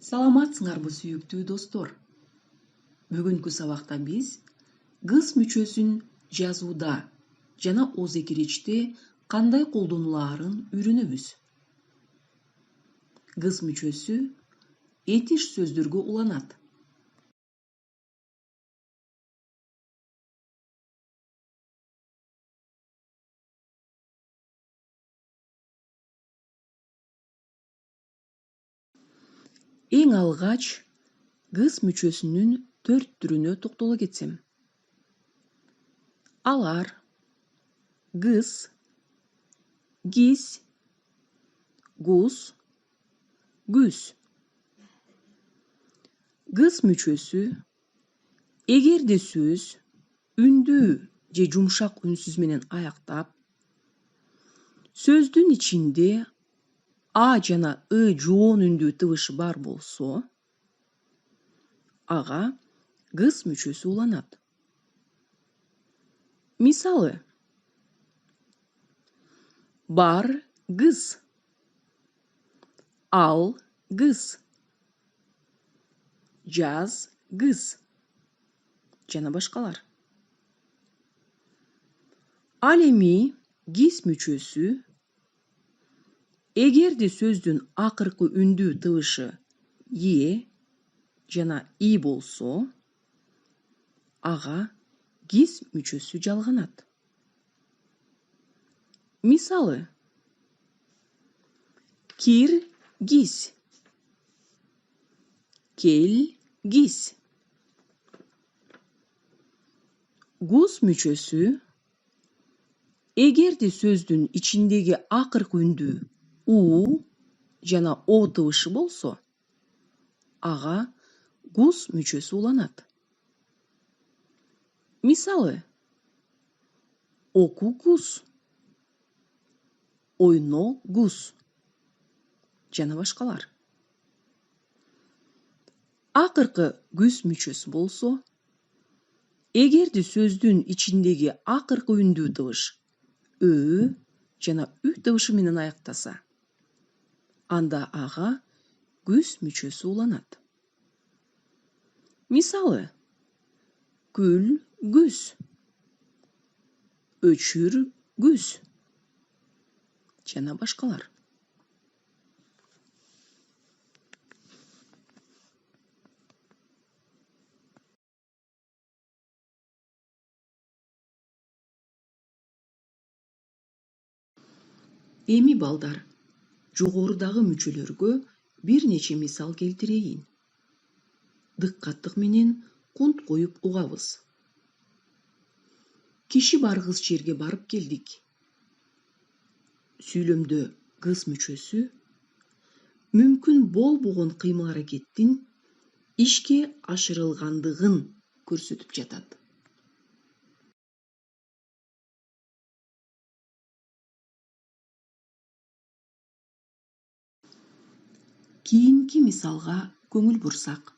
Саламатсыңарбы сүйүктүү достор. Бүгүнкү сабакта биз гыс мүчөсүн жазууда жана ооз экиричте кандай колдонулаарын үйрөнөбүз. Гыс мүчөсү этиш сөздөргө уланат. Эң алгач гыс мүчөсүнүн 4 түрүнө токтоло кетсем. Алар гыс, гис, гус, гүс. Гыс мүчөсү эгерде сөз үндүү же жумшак үнсүз менен аяктап, сөздүн ичинде А жана ы жоон үндүү тыбышы бар болсо, ага гыс мүчөсү уланат. Мисалы: бар гыс, ал гыс, жаз гыс жана башкалар. Ал эми гис мүчөсү эгерде сөздүн акыркы үндүү тыбышы е жана и болсо, ага гис мүчөсү жалганат. Мисалы: кир гис, кел гис. Гус мүчөсү эгерде сөздүн ичиндеги акыркы үндүү у жана о тыбышы болсо, ага гус мүчөсү уланат. Мисалы: оку гус, ойно гус жана башкалар. Акыркы гүс мүчөсү болсо, эгерде сөздүн ичиндеги акыркы үндүү тыбыш ө жана ү тыбышы менен аяктаса, анда ага гүс мүчөсү уланат. Мисалы: күл гүс, өчүр гүс жана башкалар. Эми балдар, жогорудагы мүчөлөргө бир нече мисал келтирейин. Дыккаттык менен кунт коюп угабыз. Киши баргыс жерге барып келдик. Сүйлөмдө гыс мүчөсү мүмкүн болбогон кыймыл-аракеттин ишке ашырылгандыгын көрсөтүп жатат. Кийинки мисалга көңүл бурсак.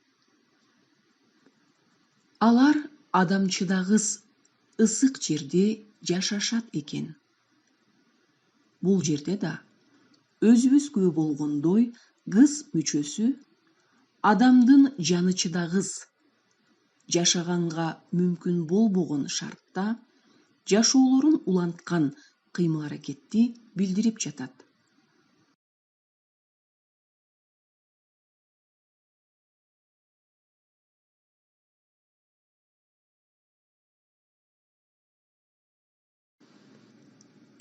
Алар адамчыдагыс ысык жерде жашашат экен. Бул жерде да өзүбүз күбө болгондой гыс мүчөсү адамдын жанычыдагыс жашаганга мүмкүн болбогон шартта жашоолорун уланткан кыймыл-аракетти билдирип жатат.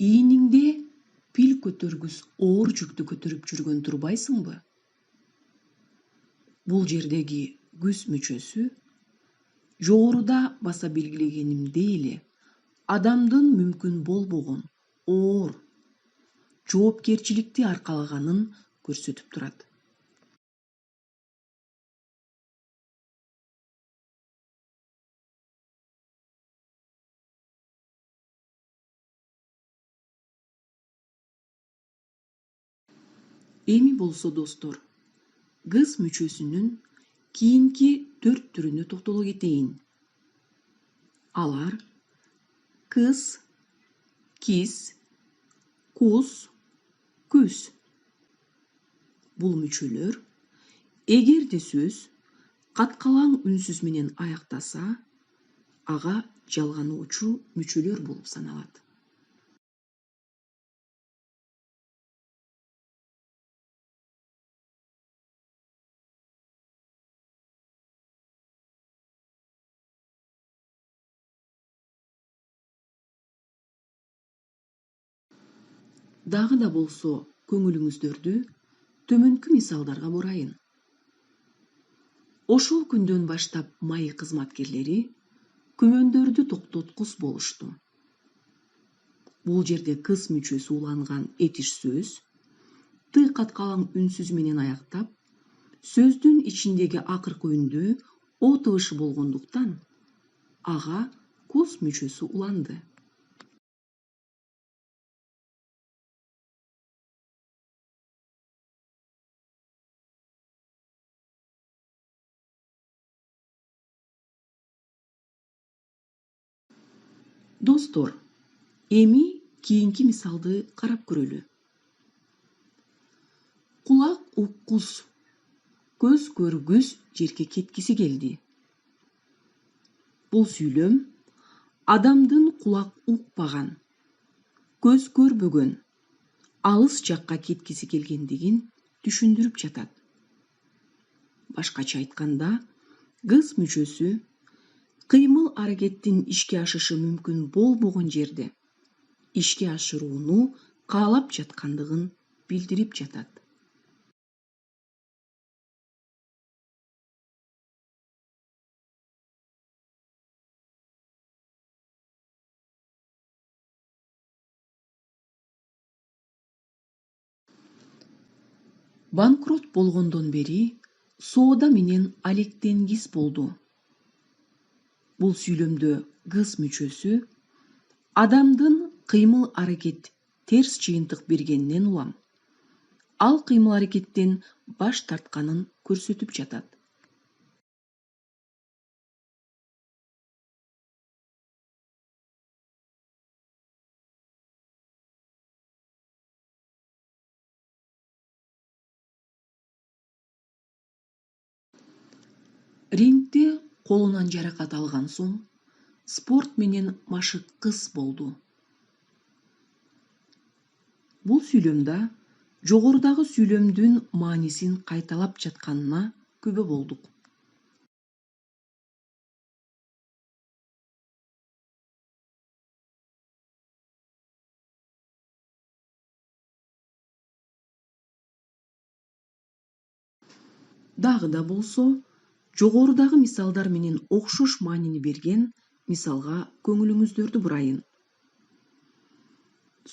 Ийниңде пил көтөргүс оор жүктү көтөрүп жүргөн турбайсыңбы? Бул жердеги гүс мүчөсү жогоруда баса белгилегенимдей эле адамдын мүмкүн болбогон оор жоопкерчиликти аркалаганын көрсөтүп турат. Эми болсо достор, гыс мүчөсүнүн кийинки 4 түрүнө токтоло кетейин. Алар кыс, кис, кус, күс. Бул мүчөлөр Эгерде сөз каткалаң үнсүз менен аяктаса, ага жалгануучу мүчөлөр болуп саналат. Дагы да болсо көңүлүңүздөрдү төмөнкү мисалдарга бурайын. Ошол күндөн баштап майы кызматкерлери күмөндөрдү токтоткус болушту. Бул жерде кыз мүчөсү уланган этиш сөз ты каткалаң үнсүз менен аяктап, сөздүн ичиндеги акыркы үндүү о тыбышы болгондуктан ага кус мүчөсү уланды. Достор, эми кийинки мисалды карап көрөлү. Кулак уккус, көз көргүс жерге кеткиси келди. Бул сүйлөм адамдын кулак укпаган, көз көрбөгөн, алыс жакка кеткиси келгендигин түшүндүрүп жатат. Башкача айтканда, кыз мүчөсү кыймыл аракеттин ишке ашышы мүмкүн болбогон жерде ишке ашырууну каалап жаткандыгын билдирип жатат. Банкрот болгондон бери соода менен алектенгис болду. Бул сүйлөмдө кыз мүчөсү адамдын кыймыл аракет терс жыйынтык бергенинен улам, ал кыймыл аракеттен баш тартканын көрсөтүп жатат. Рингде колунан жаракат алган соң спорт менен машык кыз болду. Бул сүйлөмдө жогорудагы сүйлөмдүн маанисин кайталап жатканына күбө болдук. Дагы да болсо, жогорудагы мисалдар менен окшош маанини берген мисалга көңүлүңүздөрдү бурайын.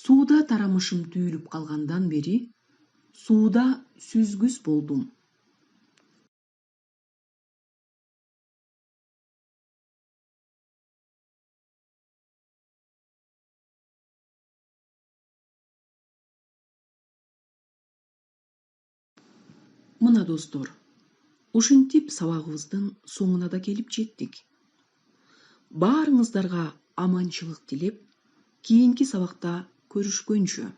Сууда тарамышым түйүлүп калгандан бери сууда сүзгүс болдум. Мына достор, ушинтип сабагыбыздын соңуна да келип жеттик. Баарыңыздарга аманчылык тилеп, кийинки сабакта көрүшкөнчө.